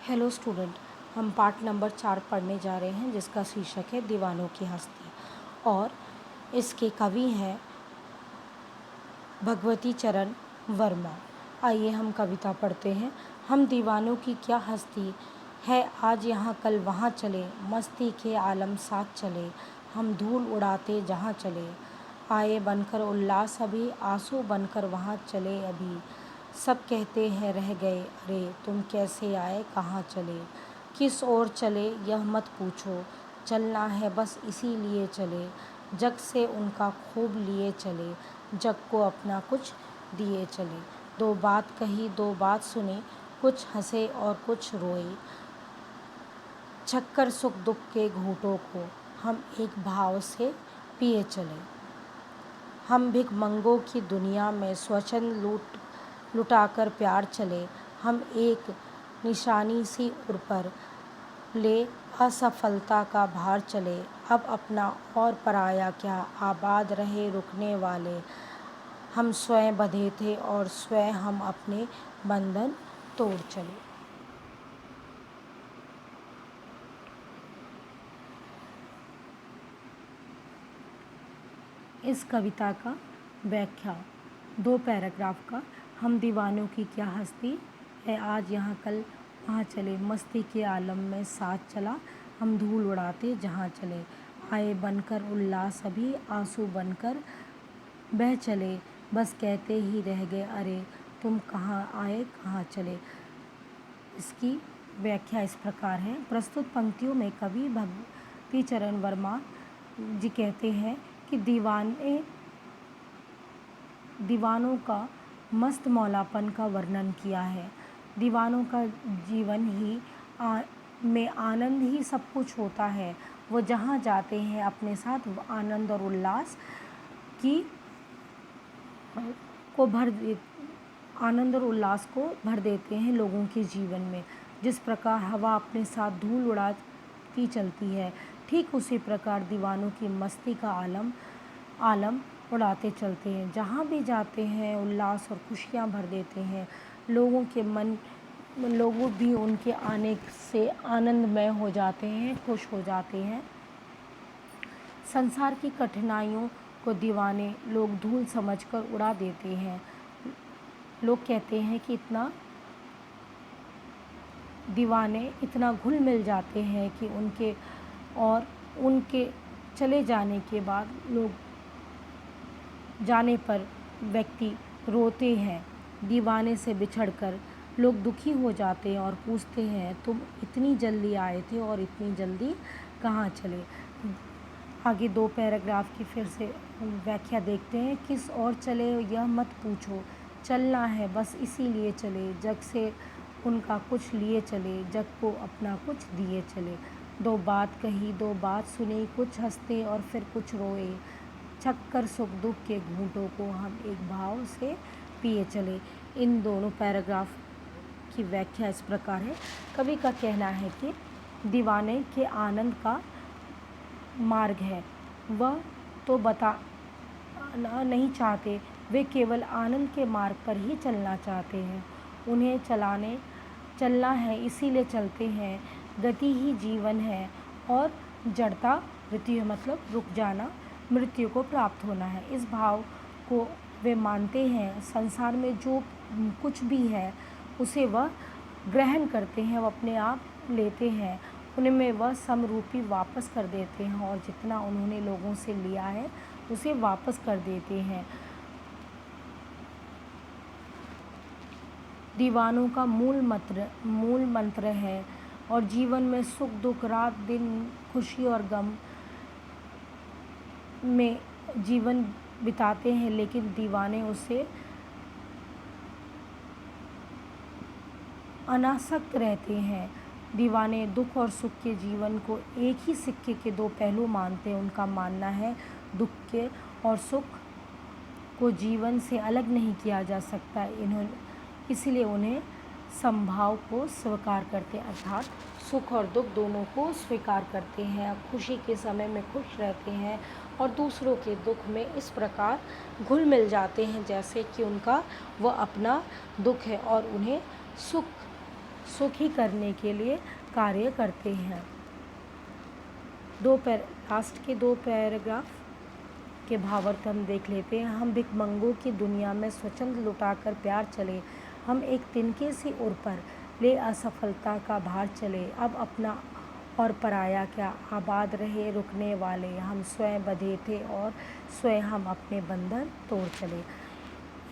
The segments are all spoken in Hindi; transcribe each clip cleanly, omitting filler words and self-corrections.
हेलो स्टूडेंट, हम पार्ट नंबर 4 पढ़ने जा रहे हैं जिसका शीर्षक है दीवानों की हस्ती। और इसके कवि हैं भगवती चरण वर्मा। आइए हम कविता पढ़ते हैं। हम दीवानों की क्या हस्ती है, आज यहाँ कल वहाँ चले, मस्ती के आलम साथ चले, हम धूल उड़ाते जहाँ चले, आए बनकर उल्लास अभी, आंसू बनकर वहाँ चले अभी, सब कहते हैं रह गए अरे तुम कैसे आए कहाँ चले, किस ओर चले यह मत पूछो, चलना है बस इसीलिए चले, जग से उनका खूब लिए चले, जग को अपना कुछ दिए चले। दो बात कही दो बात सुनी, कुछ हंसे और कुछ रोए, छक्कर सुख दुख के घूंटों को हम एक भाव से पिए चले। हम भिखमंगों की दुनिया में स्वच्छंद लुटाकर प्यार चले, हम एक निशानी सी उर पर ले असफलता का भार चले, अब अपना और पराया क्या आबाद रहे रुकने वाले, हम स्वयं बंधे थे और स्वयं हम अपने बंधन तोड़ चले। इस कविता का व्याख्या 2 पैराग्राफ का। हम दीवानों की क्या हस्ती है, आज यहाँ कल वहाँ चले, मस्ती के आलम में साथ चला, हम धूल उड़ाते जहाँ चले, आए बनकर उल्लास अभी, आंसू बनकर बह चले, बस कहते ही रह गए अरे तुम कहाँ आए कहाँ चले। इसकी व्याख्या इस प्रकार है। प्रस्तुत पंक्तियों में कवि भगवती चरण वर्मा जी कहते हैं कि दीवानों का मस्त मौलापन का वर्णन किया है। दीवानों का जीवन ही में आनंद ही सब कुछ होता है। वो जहाँ जाते हैं अपने साथ आनंद और उल्लास को आनंद और उल्लास को भर देते हैं लोगों के जीवन में। जिस प्रकार हवा अपने साथ धूल उड़ाती चलती है, ठीक उसी प्रकार दीवानों की मस्ती का आलम उड़ाते चलते हैं। जहाँ भी जाते हैं उल्लास और खुशियाँ भर देते हैं। लोग भी उनके आने से आनंदमय हो जाते हैं, खुश हो जाते हैं। संसार की कठिनाइयों को दीवाने लोग धूल समझकर उड़ा देते हैं। लोग कहते हैं कि दीवाने इतना घुल मिल जाते हैं कि उनके चले जाने के बाद जाने पर व्यक्ति रोते हैं। दीवाने से बिछड़कर लोग दुखी हो जाते हैं और पूछते हैं तुम इतनी जल्दी आए थे और इतनी जल्दी कहाँ चले। आगे 2 पैराग्राफ की फिर से व्याख्या देखते हैं। किस ओर चले यह मत पूछो, चलना है बस इसीलिए चले, जग से उनका कुछ लिए चले, जग को अपना कुछ दिए चले। दो बात कही दो बात सुनी, कुछ हंसते और फिर कुछ रोए, छक्कर सुख दुख के घूंटों को हम एक भाव से पिए चले। इन दोनों पैराग्राफ की व्याख्या इस प्रकार है। कवि का कहना है कि दीवाने के आनंद का मार्ग है, वह तो बताना नहीं चाहते, वे केवल आनंद के मार्ग पर ही चलना चाहते हैं। उन्हें चलना है इसीलिए चलते हैं, गति ही जीवन है और जड़ता मृत्यु, मतलब रुक जाना मृत्यु को प्राप्त होना है। इस भाव को वे मानते हैं। संसार में जो कुछ भी है उसे वह ग्रहण करते हैं, वह अपने आप लेते हैं, उनमें वह समरूपी वापस कर देते हैं और जितना उन्होंने लोगों से लिया है उसे वापस कर देते हैं। दीवानों का मूल मंत्र है और जीवन में सुख दुख, रात दिन, खुशी और गम में जीवन बिताते हैं, लेकिन दीवाने उसे अनासक्त रहते हैं। दीवाने दुख और सुख के जीवन को एक ही सिक्के के 2 पहलू मानते हैं। उनका मानना है दुख के और सुख को जीवन से अलग नहीं किया जा सकता, इसलिए उन्हें समभाव को स्वीकार करते हैं, अर्थात सुख और दुख दोनों को स्वीकार करते हैं। खुशी के समय में खुश रहते हैं और दूसरों के दुख में इस प्रकार घुल मिल जाते हैं जैसे कि उनका वह अपना दुख है और उन्हें सुख सुखी करने के लिए कार्य करते हैं। लास्ट के 2 पैराग्राफ के भावार्थ हम देख लेते हैं। हम भिखमंगों की दुनिया में स्वच्छंद लुटाकर प्यार चले, हम एक तिनके सी उर पर ले असफलता का भार चले। अब अपना और पराया क्या, आबाद रहे रुकने वाले, हम स्वयं बंधे थे और स्वयं हम अपने बंधन तोड़ चले।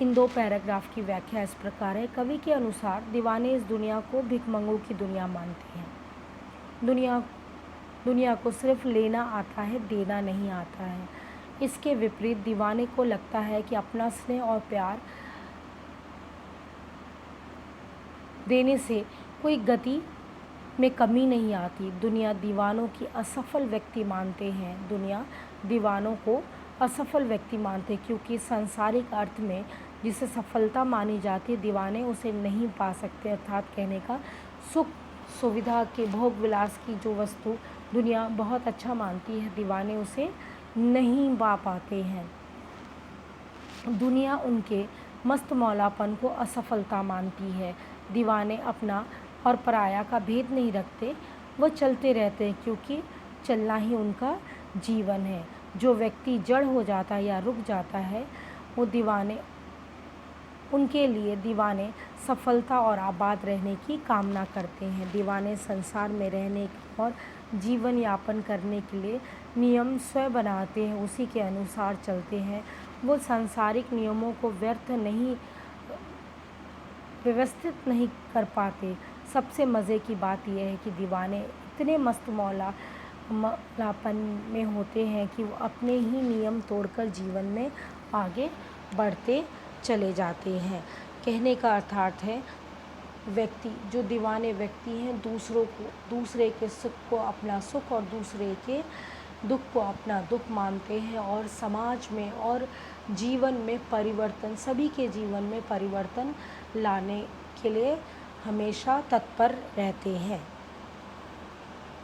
इन 2 पैराग्राफ की व्याख्या इस प्रकार है। कवि के अनुसार दीवाने इस दुनिया को भिखमंगों की दुनिया मानते हैं। दुनिया को सिर्फ लेना आता है, देना नहीं आता है। इसके विपरीत दीवाने को लगता है कि अपना स्नेह और प्यार देने से कोई गति में कमी नहीं आती। दुनिया दीवानों की असफल व्यक्ति मानते हैं, दुनिया दीवानों को असफल व्यक्ति मानते हैं, क्योंकि सांसारिक अर्थ में जिसे सफलता मानी जाती है दीवाने उसे नहीं पा सकते। अर्थात कहने का सुख सुविधा के भोग विलास की जो वस्तु दुनिया बहुत अच्छा मानती है, दीवाने उसे नहीं पा पाते हैं। दुनिया उनके मस्त मौलापन को असफलता मानती है। दीवाने अपना और पराया का भेद नहीं रखते, वह चलते रहते हैं, क्योंकि चलना ही उनका जीवन है। जो व्यक्ति जड़ हो जाता है या रुक जाता है, वो उनके लिए दीवाने सफलता और आबाद रहने की कामना करते हैं। दीवाने संसार में रहने और जीवन यापन करने के लिए नियम स्वयं बनाते हैं, उसी के अनुसार चलते हैं। वो सांसारिक नियमों को व्यवस्थित नहीं कर पाते। सबसे मज़े की बात यह है कि दीवाने इतने मस्त मौलापन में होते हैं कि वो अपने ही नियम तोड़कर जीवन में आगे बढ़ते चले जाते हैं। कहने का अर्थात है, जो दीवाने व्यक्ति हैं दूसरे के सुख को अपना सुख और दूसरे के दुख को अपना दुख मानते हैं और समाज में और जीवन में परिवर्तन, सभी के जीवन में परिवर्तन लाने के लिए हमेशा तत्पर रहते हैं।